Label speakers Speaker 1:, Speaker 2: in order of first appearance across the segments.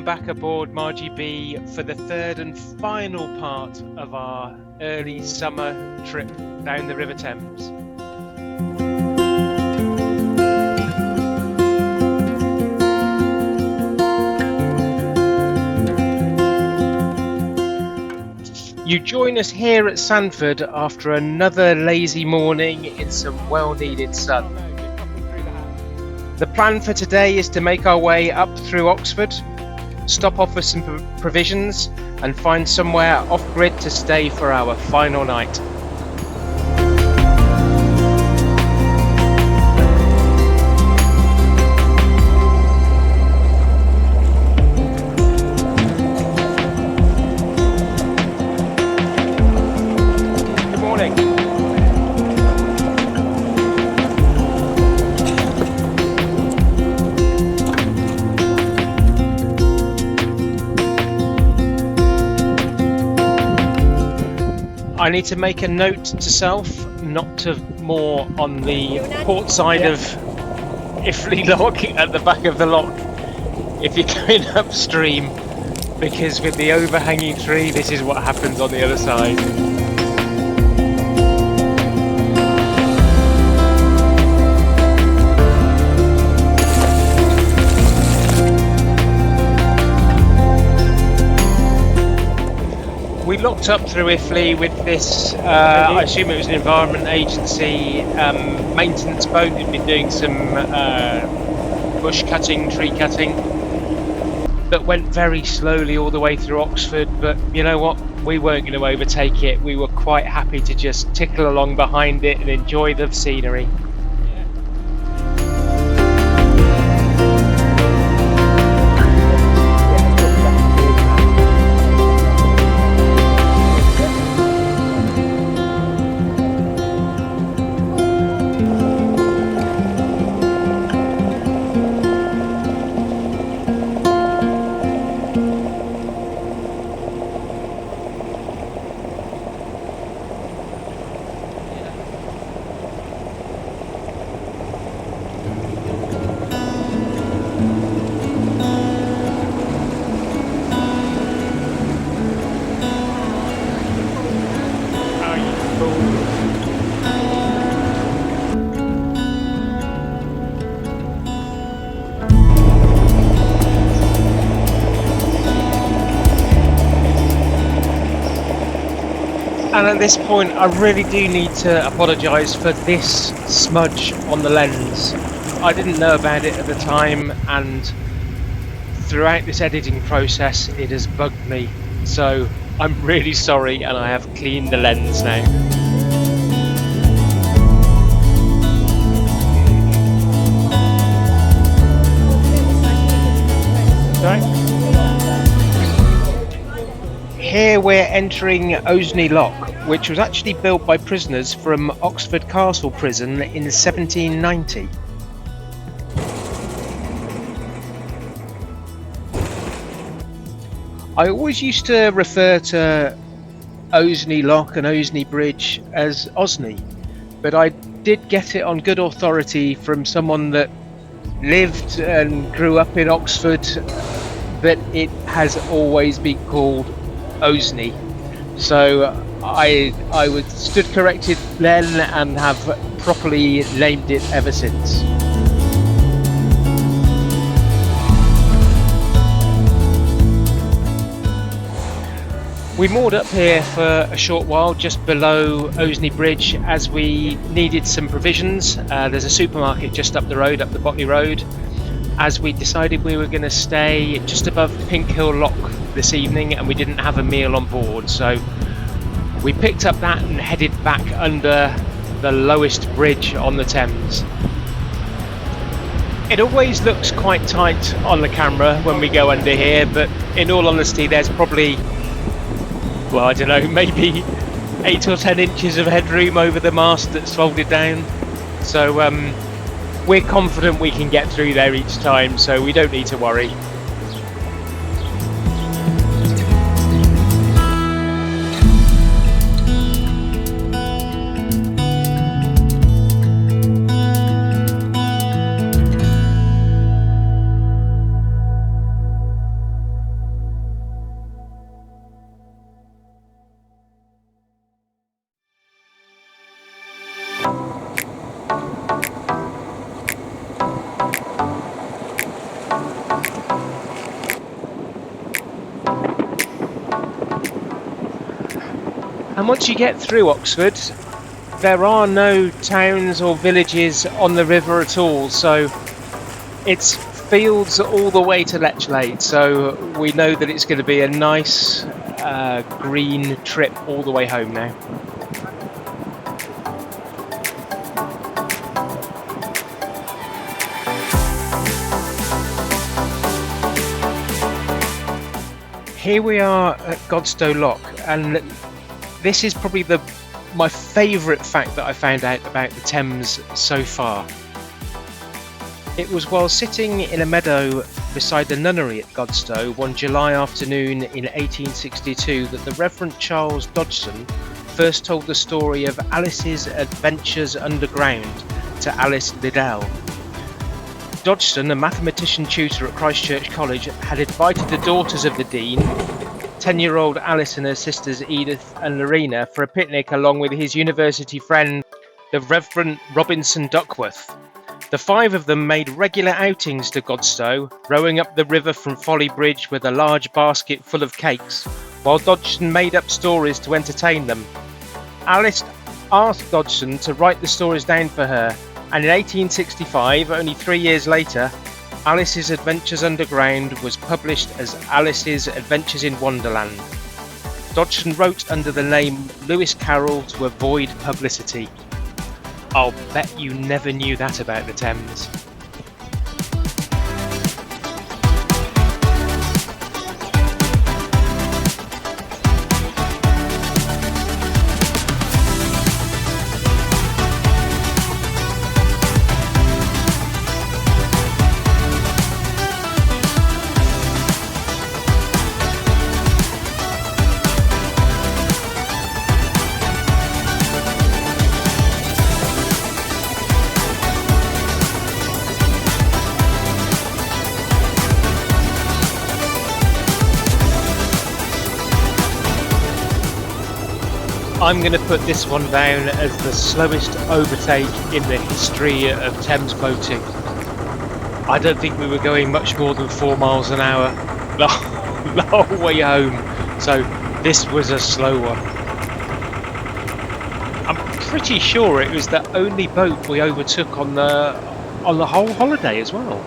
Speaker 1: welcome back aboard Marji Bee for the third and final part of our early summer trip down the River Thames. You join us here at Sandford after another lazy morning in some well-needed sun. The plan for today is to make our way up through Oxford, stop off for some provisions and find somewhere off-grid to stay for our final night. I need to make a note to self not to moor on the port side of Pinkhill Lock at the back of the lock if you're going upstream, because with the overhanging tree this is what happens on the other side. We locked up through Iffley with this, I assume it was an Environment Agency maintenance boat. We'd been doing some bush cutting, tree cutting, that went very slowly all the way through Oxford, but you know what, we weren't going to overtake it. We were quite happy to just tickle along behind it and enjoy the scenery. And at this point I really do need to apologise for this smudge on the lens. I didn't know about it at the time, and throughout this editing process it has bugged me, so I'm really sorry, and I have cleaned the lens now. Sorry? Here we're entering Osney Lock, which was actually built by prisoners from Oxford Castle Prison in 1790. I always used to refer to Osney Lock and Osney Bridge as Osney, but I did get it on good authority from someone that lived and grew up in Oxford that it has always been called Osney, so I stood corrected then and have properly named it ever since. We moored up here for a short while just below Osney Bridge as we needed some provisions. There's a supermarket just up the road, up the Botley Road, as we decided we were going to stay just above Pinkhill Lock this evening, and we didn't have a meal on board, so we picked up that and headed back under the lowest bridge on the Thames. It always looks quite tight on the camera when we go under here, but in all honesty there's probably, well, I don't know, maybe 8 or 10 inches of headroom over the mast that's folded down, so we're confident we can get through there each time, so we don't need to worry. And once you get through Oxford, there are no towns or villages on the river at all, so it's fields all the way to Lechlade, so we know that it's going to be a nice green trip all the way home now. Here we are at Godstow Lock, and this is probably my favourite fact that I found out about the Thames so far. It was while sitting in a meadow beside the nunnery at Godstow one July afternoon in 1862 that the Reverend Charles Dodgson first told the story of Alice's adventures underground to Alice Liddell. Dodgson, a mathematician tutor at Christ Church College, had invited the daughters of the Dean, 10-year-old Alice and her sisters Edith and Lorena, for a picnic along with his university friend, the Reverend Robinson Duckworth. The five of them made regular outings to Godstow, rowing up the river from Folly Bridge with a large basket full of cakes, while Dodgson made up stories to entertain them. Alice asked Dodgson to write the stories down for her, and in 1865, only 3 years later, Alice's Adventures Underground was published as Alice's Adventures in Wonderland. Dodgson wrote under the name Lewis Carroll to avoid publicity. I'll bet you never knew that about the Thames. I'm going to put this one down as the slowest overtake in the history of Thames boating. I don't think we were going much more than 4 miles an hour the whole way home, so this was a slow one. I'm pretty sure it was the only boat we overtook on the whole holiday as well.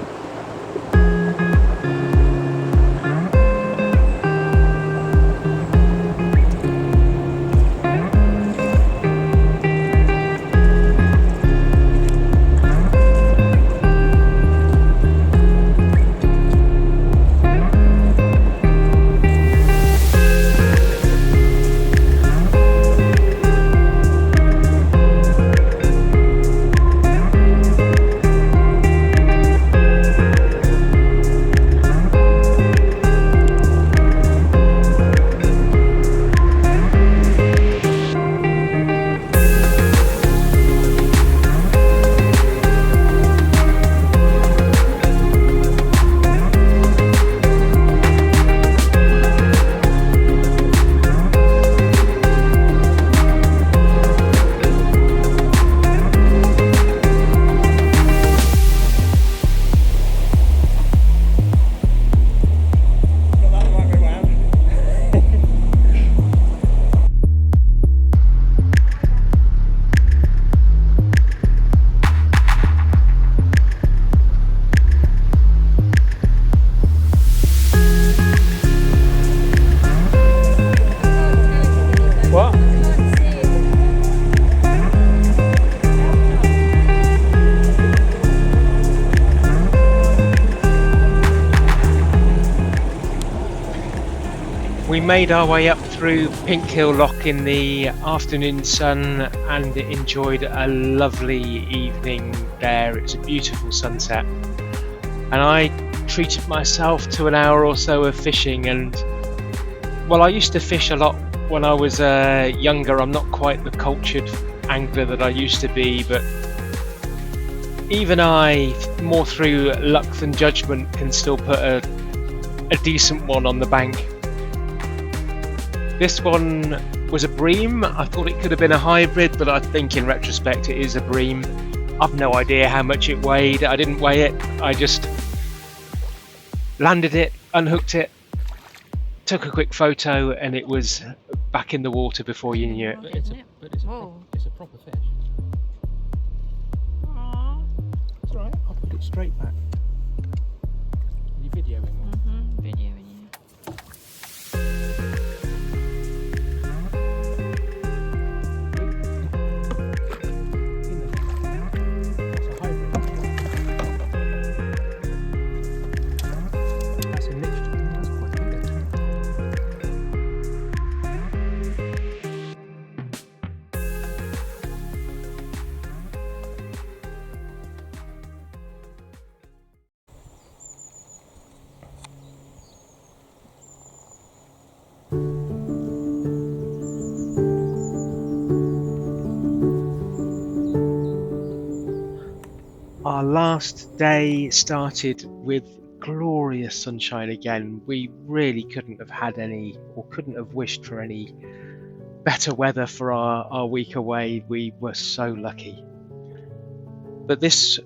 Speaker 1: We made our way up through Pinkhill Lock in the afternoon sun and enjoyed a lovely evening there. It was a beautiful sunset, and I treated myself to an hour or so of fishing. And well, I used to fish a lot when I was younger. I'm not quite the cultured angler that I used to be, but even I, more through luck than judgment, can still put a decent one on the bank. This one was a bream. I thought it could have been a hybrid, but I think in retrospect it is a bream. I've no idea how much it weighed. I didn't weigh it. I just landed it, unhooked it, took a quick photo, and it was back in the water before you knew it.
Speaker 2: But it's a proper fish.
Speaker 3: Aww.
Speaker 2: It's alright, I'll put it straight back. Are you videoing it?
Speaker 3: Videoing you.
Speaker 2: That's a hybrid. That's a mixture. That's quite big actually.
Speaker 1: Our last day started with glorious sunshine again. We really couldn't have had any, or couldn't have wished for any better weather for our week away. We were so lucky. But this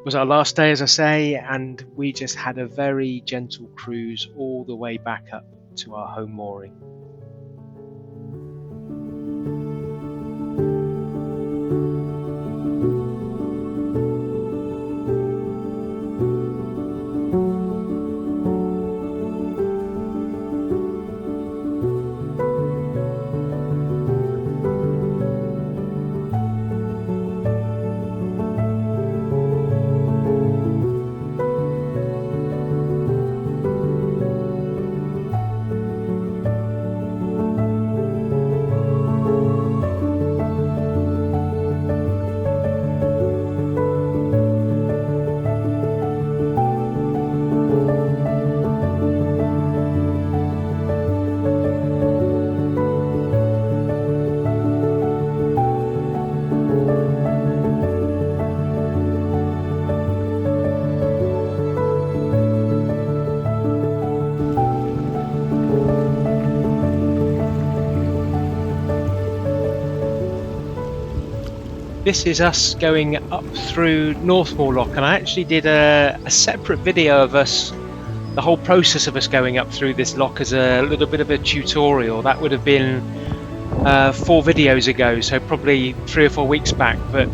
Speaker 1: was our last day, as I say, and we just had a very gentle cruise all the way back up to our home mooring. This is us going up through Northmoor Lock, and I actually did a separate video of us, the whole process of us going up through this lock, as a little bit of a tutorial. That would have been 4 videos ago, so probably 3 or 4 weeks back, but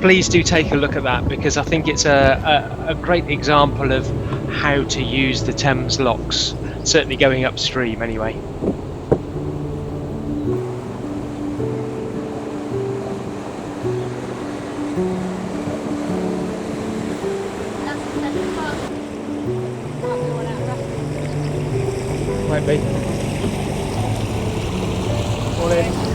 Speaker 1: please do take a look at that, because I think it's a great example of how to use the Thames locks, certainly going upstream anyway.
Speaker 2: Might be. All in.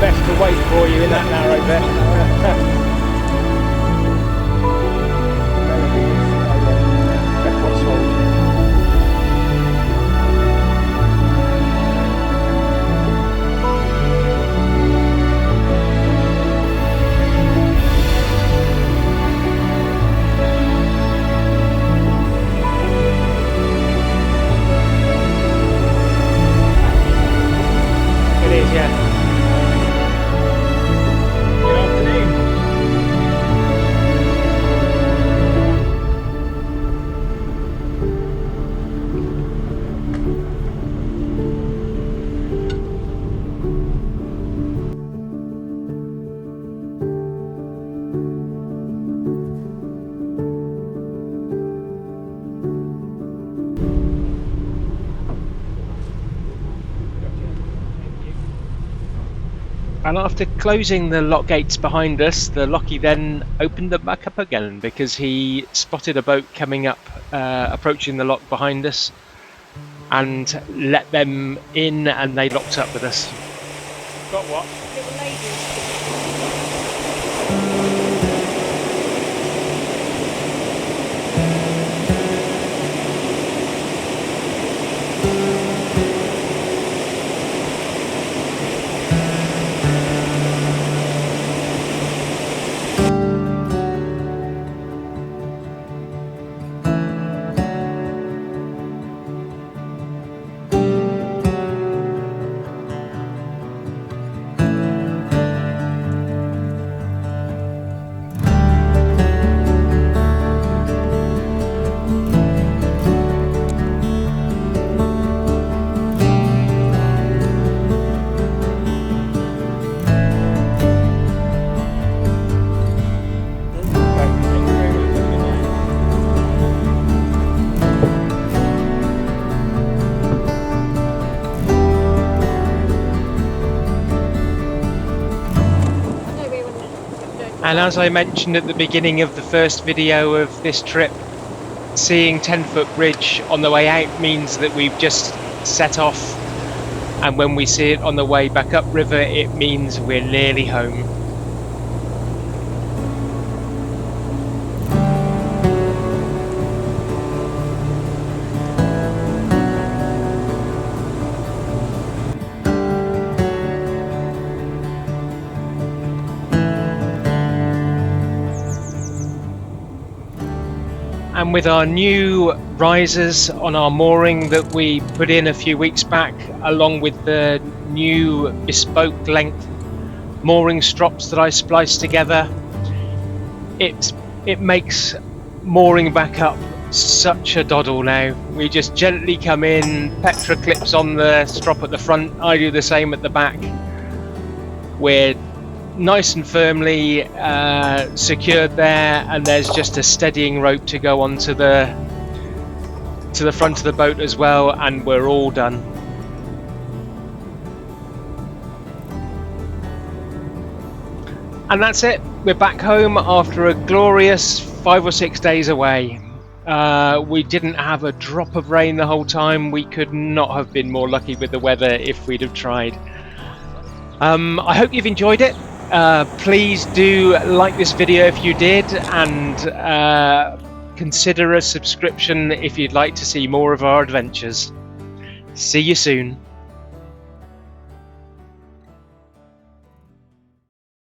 Speaker 2: Best to wait for you in that narrow bit. It is, yeah.
Speaker 1: And after closing the lock gates behind us, the Lockie then opened them back up again because he spotted a boat coming up, approaching the lock behind us. and let them in, and they locked up with us.
Speaker 2: Got what?
Speaker 3: Little ladies.
Speaker 1: And as I mentioned at the beginning of the first video of this trip, seeing 10-foot bridge on the way out means that we've just set off, and when we see it on the way back up river, it means we're nearly home. And with our new risers on our mooring that we put in a few weeks back, along with the new bespoke length mooring strops that I spliced together, it makes mooring back up such a doddle now. We just gently come in, Petra clips on the strop at the front, I do the same at the back. We're nice and firmly secured there, and there's just a steadying rope to go onto the front of the boat as well, and we're all done. And that's it, we're back home after a glorious 5 or 6 days away. We didn't have a drop of rain the whole time. We could not have been more lucky with the weather if we'd have tried. I hope you've enjoyed it. Please do like this video if you did, and consider a subscription if you'd like to see more of our adventures. See you soon.